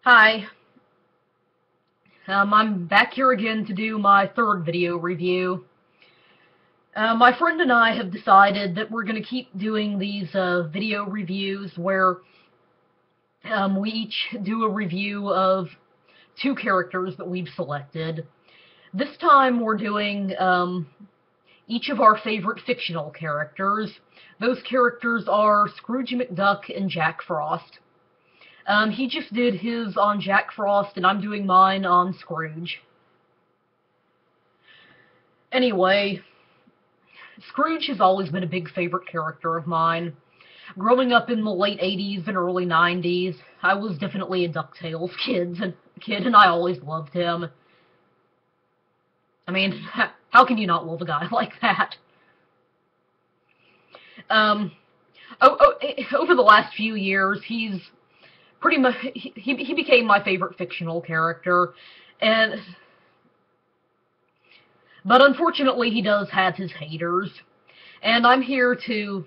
Hi, I'm back here again to do my third video review. My friend and I have decided that we're going to keep doing these video reviews where we each do a review of two characters that we've selected. This time we're doing each of our favorite fictional characters. Those characters are Scrooge McDuck and Jack Frost. He just did his on Jack Frost, and I'm doing mine on Scrooge. Anyway, Scrooge has always been a big favorite character of mine. Growing up in the late 80s and early 90s, I was definitely a DuckTales kid, and I always loved him. I mean, how can you not love a guy like that? Over the last few years, he's pretty much he became my favorite fictional character, but unfortunately he does have his haters, and I'm here to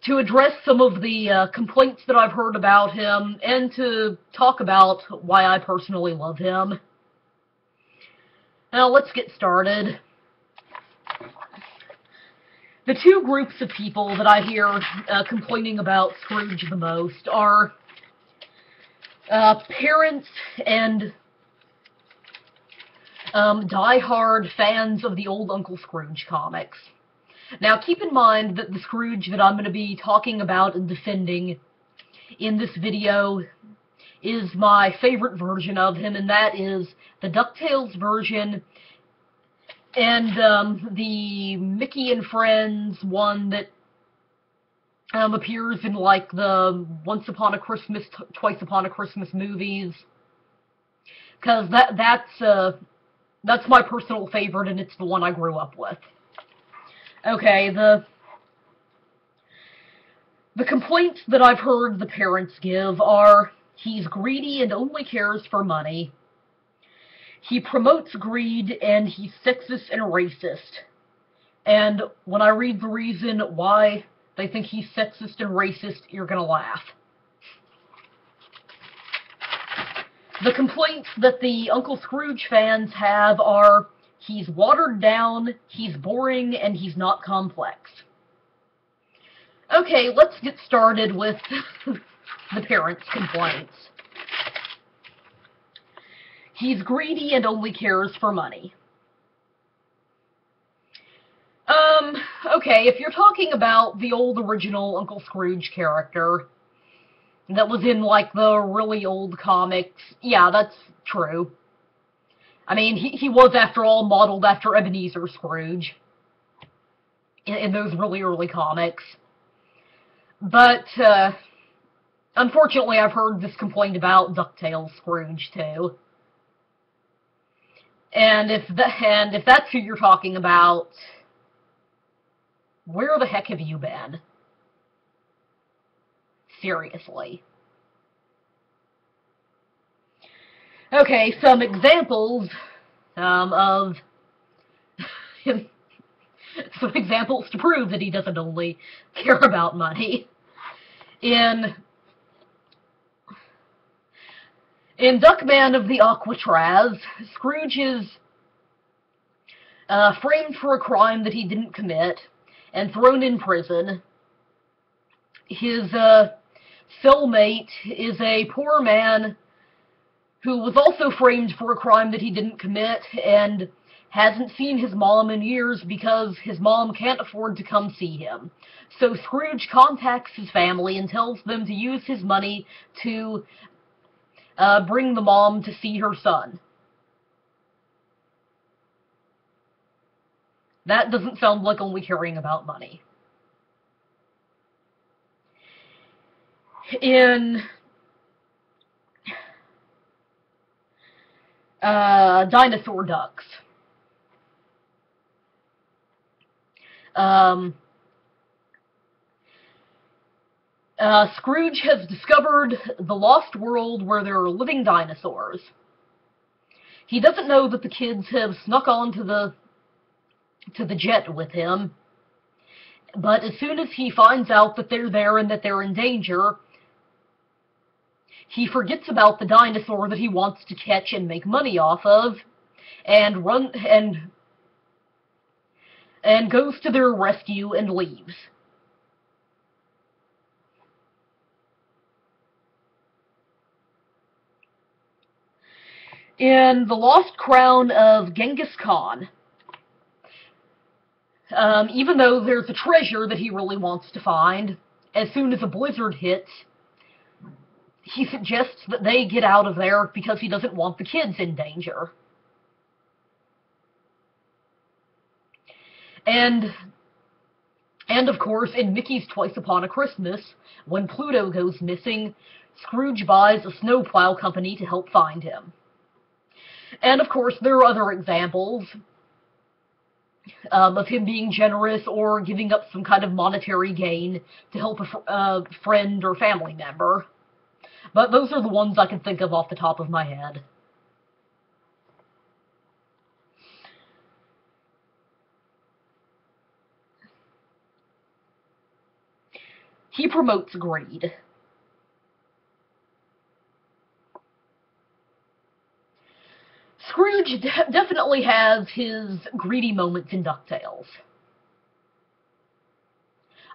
address some of the complaints that I've heard about him and to talk about why I personally love him. Now let's get started. The two groups of people that I hear complaining about Scrooge the most are parents and die-hard fans of the old Uncle Scrooge comics. Now keep in mind that the Scrooge that I'm going to be talking about and defending in this video is my favorite version of him, and that is the DuckTales version and the Mickey and Friends one that appears in like the Once Upon a Christmas, Twice Upon a Christmas movies, because that's my personal favorite, and it's the one I grew up with. Okay, the complaints that I've heard the parents give are: he's greedy and only cares for money. He promotes greed, and he's sexist and racist. And when I read the reason why they think he's sexist and racist, you're gonna laugh. The complaints that the Uncle Scrooge fans have are: he's watered down, he's boring, and he's not complex. Okay, let's get started with the parents' complaints. He's greedy and only cares for money. Okay, if you're talking about the old original Uncle Scrooge character that was in, like, the really old comics, yeah, that's true. I mean, he was, after all, modeled after Ebenezer Scrooge in those really early comics. But, unfortunately, I've heard this complaint about DuckTales Scrooge, too. And if that's who you're talking about, where the heck have you been? Seriously. Okay, some examples of some examples to prove that he doesn't only care about money. In Duckman of the Alcatraz, Scrooge is framed for a crime that he didn't commit and thrown in prison. His cellmate is a poor man who was also framed for a crime that he didn't commit and hasn't seen his mom in years because his mom can't afford to come see him. So Scrooge contacts his family and tells them to use his money to bring the mom to see her son. That doesn't sound like only caring about money. In Dinosaur Ducks, Scrooge has discovered the lost world where there are living dinosaurs. He doesn't know that the kids have snuck onto the jet with him, but as soon as he finds out that they're there and that they're in danger, he forgets about the dinosaur that he wants to catch and make money off of, and goes to their rescue and leaves. In The Lost Crown of Genghis Khan, even though there's a treasure that he really wants to find, as soon as a blizzard hits, he suggests that they get out of there because he doesn't want the kids in danger. And of course, in Mickey's Twice Upon a Christmas, when Pluto goes missing, Scrooge buys a snowplow company to help find him. And of course, there are other examples of him being generous or giving up some kind of monetary gain to help a friend or family member. But those are the ones I can think of off the top of my head. He promotes greed. Scrooge definitely has his greedy moments in DuckTales.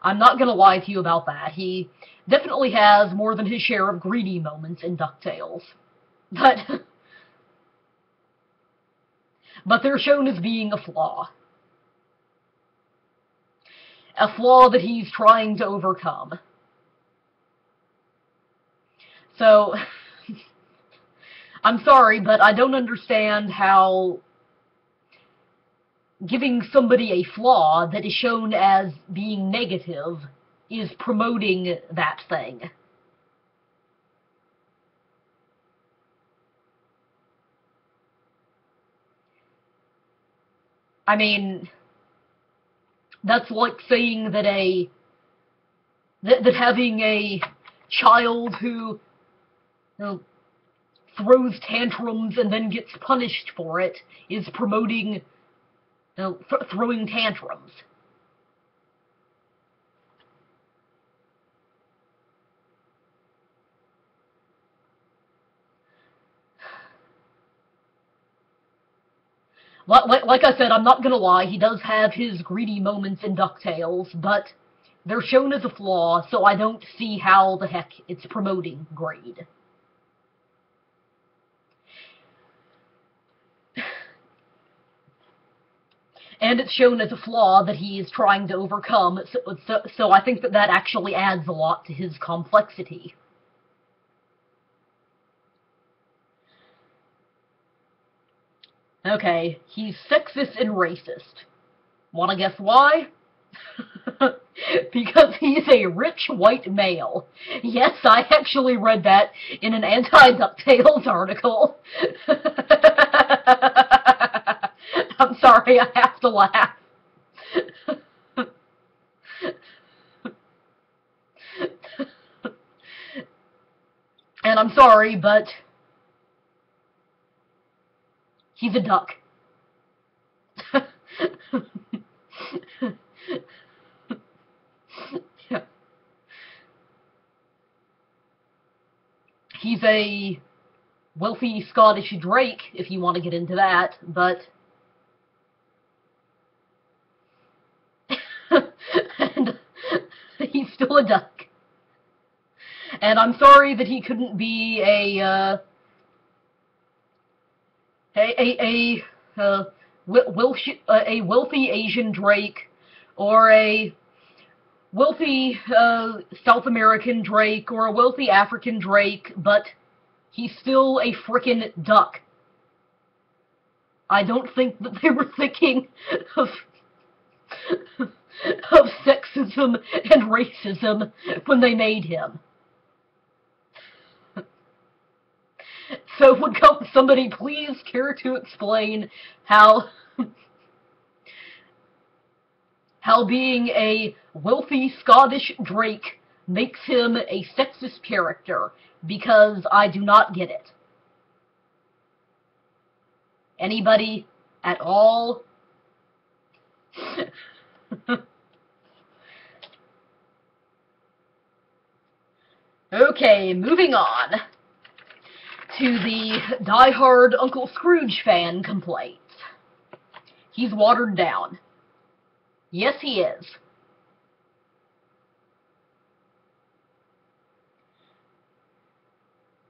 I'm not going to lie to you about that. He definitely has more than his share of greedy moments in DuckTales. But they're shown as being a flaw. A flaw that he's trying to overcome. So, I'm sorry, but I don't understand how giving somebody a flaw that is shown as being negative is promoting that thing. I mean, that's like saying that that having a child who, you know, throws tantrums and then gets punished for it is promoting, throwing tantrums. Like I said, I'm not gonna lie, he does have his greedy moments in DuckTales, but they're shown as a flaw, so I don't see how the heck it's promoting greed. And it's shown as a flaw that he is trying to overcome, so I think that actually adds a lot to his complexity. Okay, he's sexist and racist. Wanna guess why? Because he's a rich white male. Yes, I actually read that in an anti-DuckTales article. I'm sorry, I have to laugh. And I'm sorry, but he's a duck. Yeah. He's a wealthy Scottish drake, if you want to get into that, but and he's still a duck. And I'm sorry that he couldn't be a wealthy Asian drake, or a wealthy South American drake, or a wealthy African drake, but he's still a frickin' duck. I don't think that they were thinking of sexism and racism when they made him. So would somebody please care to explain how being a wealthy Scottish drake makes him a sexist character, because I do not get it. Anybody at all? Okay, moving on. to the die-hard Uncle Scrooge fan complaints. He's watered down. Yes, he is.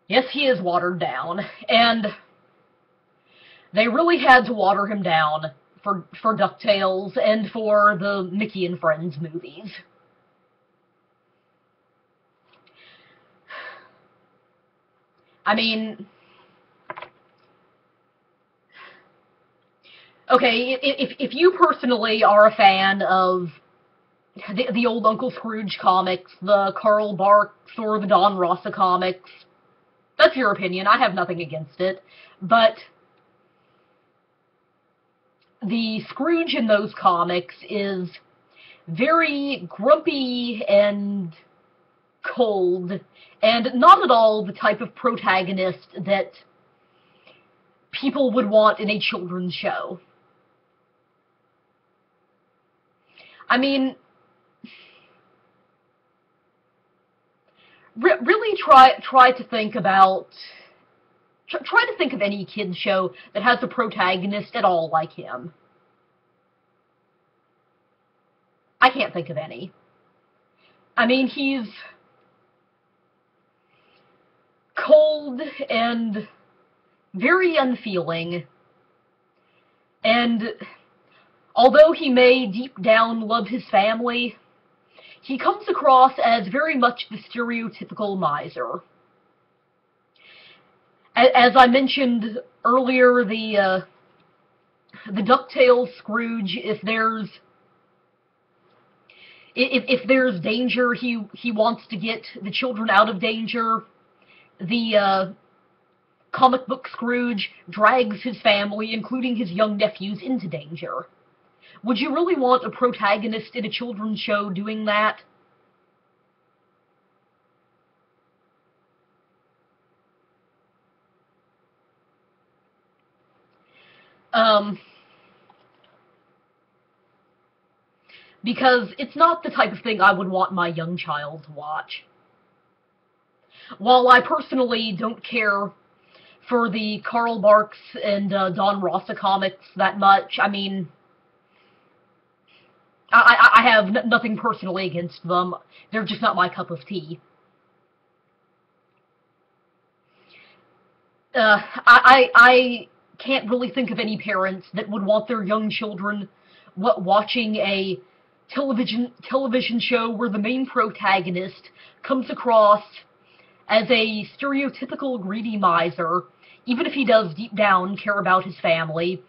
Yes, he is watered down, and they really had to water him down for DuckTales and for the Mickey and Friends movies. I mean, okay, if you personally are a fan of the old Uncle Scrooge comics, the Carl Barks or the Don Rossa comics, that's your opinion. I have nothing against it. But the Scrooge in those comics is very grumpy and cold, and not at all the type of protagonist that people would want in a children's show. I mean, really try to think about, try to think of any kid's show that has a protagonist at all like him. I can't think of any. I mean, he's cold and very unfeeling, and although he may deep down love his family, he comes across as very much the stereotypical miser. As I mentioned earlier, the DuckTales Scrooge, if there's danger, he wants to get the children out of danger. The comic book Scrooge drags his family, including his young nephews, into danger. Would you really want a protagonist in a children's show doing that? Because it's not the type of thing I would want my young child to watch. While I personally don't care for the Carl Barks and Don Rossa comics that much, I mean, I have nothing personally against them. They're just not my cup of tea. I can't really think of any parents that would want their young children watching a television show where the main protagonist comes across as a stereotypical greedy miser, even if he does deep down care about his family,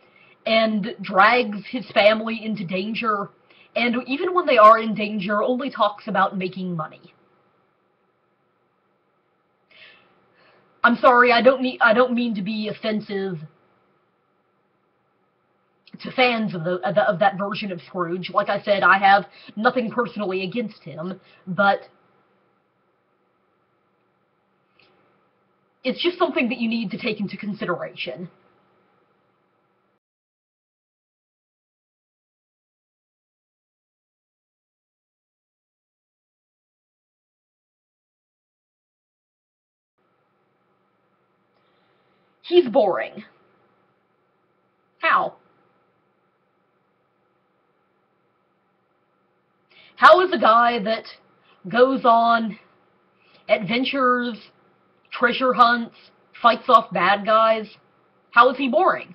and drags his family into danger, and even when they are in danger, only talks about making money. I'm sorry, I don't mean to be offensive to fans of that version of Scrooge. Like I said, I have nothing personally against him, but it's just something that you need to take into consideration. He's boring. How? How is a guy that goes on adventures, treasure hunts, fights off bad guys, how is he boring?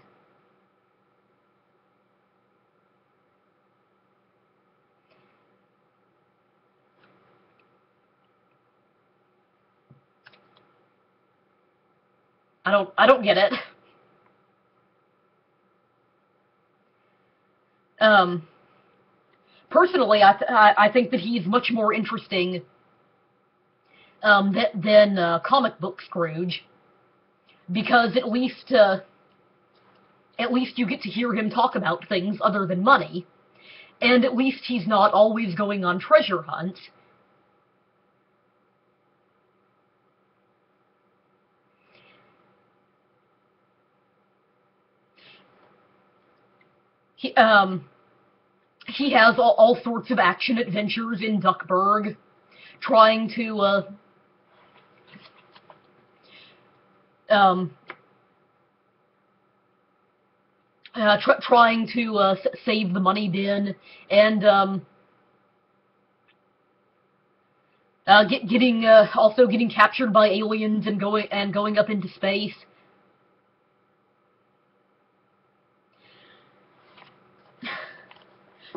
I don't get it. Personally, I think that he's much more interesting than comic book Scrooge, because at least you get to hear him talk about things other than money, and at least he's not always going on treasure hunts. He has all sorts of action adventures in Duckburg, trying to um, trying to save the money bin, and also getting captured by aliens and going up into space.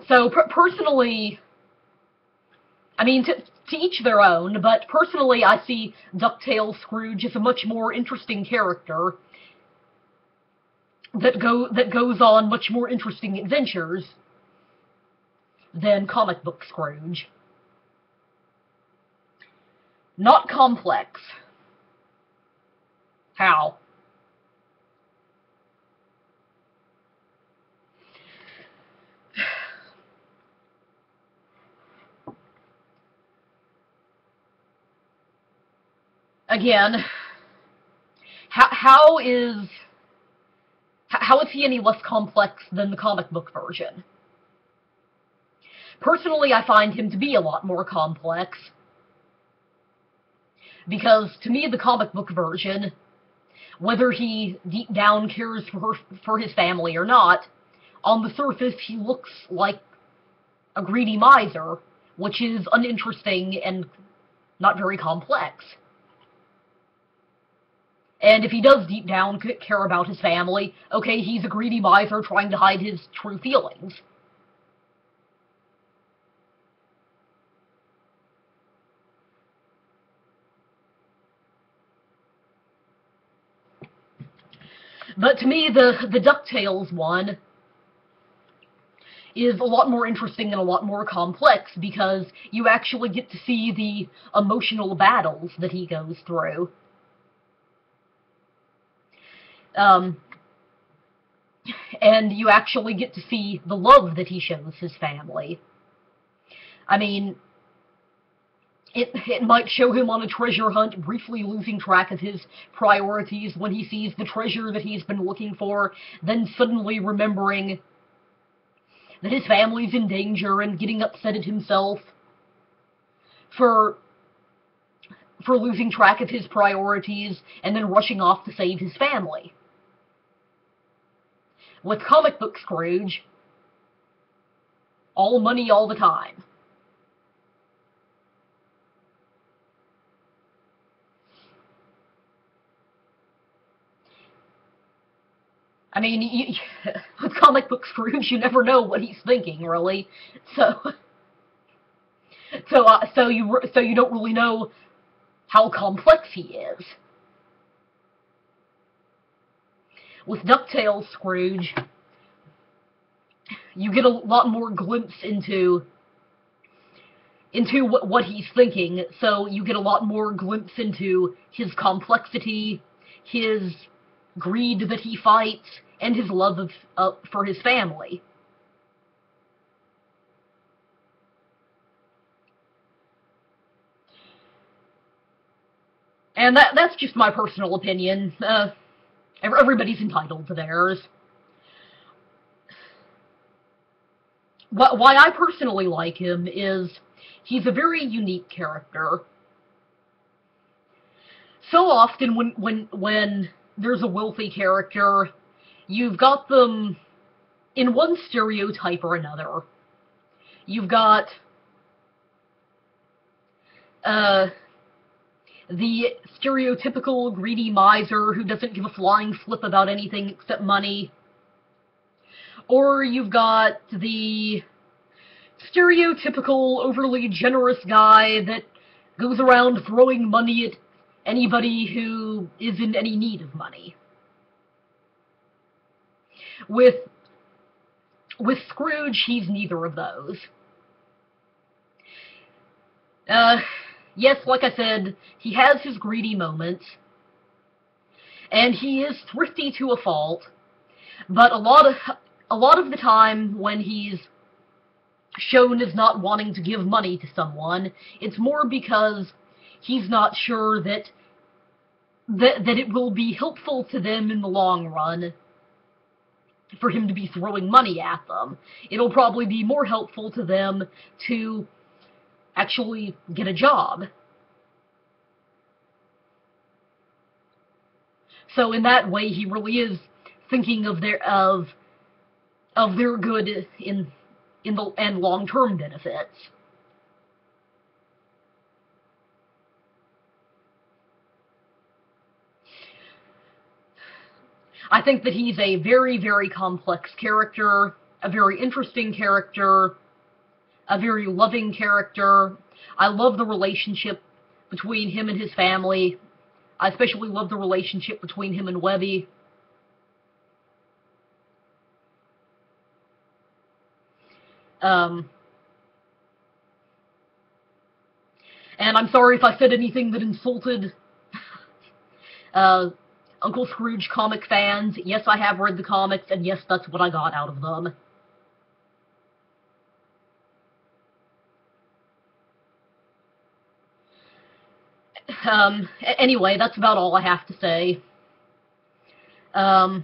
So personally, I mean, to each their own, but personally I see DuckTales Scrooge as a much more interesting character that goes on much more interesting adventures than comic book Scrooge. Not complex. How? Again, how is he any less complex than the comic book version? Personally, I find him to be a lot more complex, because to me the comic book version, whether he deep down cares for his family or not, on the surface he looks like a greedy miser, which is uninteresting and not very complex. And if he does deep down care about his family, okay, he's a greedy miser trying to hide his true feelings. But to me, the DuckTales one is a lot more interesting and a lot more complex, because you actually get to see the emotional battles that he goes through. And you actually get to see the love that he shows his family. I mean, it might show him on a treasure hunt, briefly losing track of his priorities when he sees the treasure that he's been looking for, then suddenly remembering that his family's in danger and getting upset at himself for losing track of his priorities and then rushing off to save his family. With comic book Scrooge, all money all the time. I mean, with comic book Scrooge, you never know what he's thinking, really. So you don't really know how complex he is. With DuckTales Scrooge, you get a lot more glimpse into what he's thinking, so you get a lot more glimpse into his complexity, his greed that he fights, and his love for his family. And that's just my personal opinion. Everybody's entitled to theirs. Why I personally like him is he's a very unique character. So often when there's a wealthy character, you've got them in one stereotype or another. You've got the stereotypical greedy miser who doesn't give a flying flip about anything except money. Or you've got the stereotypical overly generous guy that goes around throwing money at anybody who is in any need of money. With Scrooge, he's neither of those. Yes, like I said, he has his greedy moments, and he is thrifty to a fault, but a lot of the time when he's shown as not wanting to give money to someone, it's more because he's not sure that it will be helpful to them in the long run for him to be throwing money at them. It'll probably be more helpful to them to actually get a job. So in that way, he really is thinking of their good in the and long-term benefits. I think that he's a very, very complex character, a very interesting character, a very loving character. I love the relationship between him and his family. I especially love the relationship between him and Webby. And I'm sorry if I said anything that insulted Uncle Scrooge comic fans. Yes, I have read the comics, and yes, that's what I got out of them. Anyway, that's about all I have to say. I'll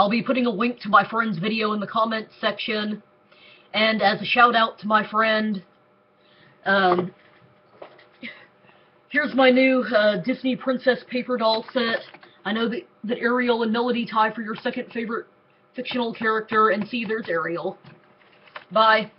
be putting a link to my friend's video in the comments section, and as a shout out to my friend, here's my new Disney Princess paper doll set. I know that Ariel and Melody tie for your second favorite fictional character, and see, there's Ariel. Bye.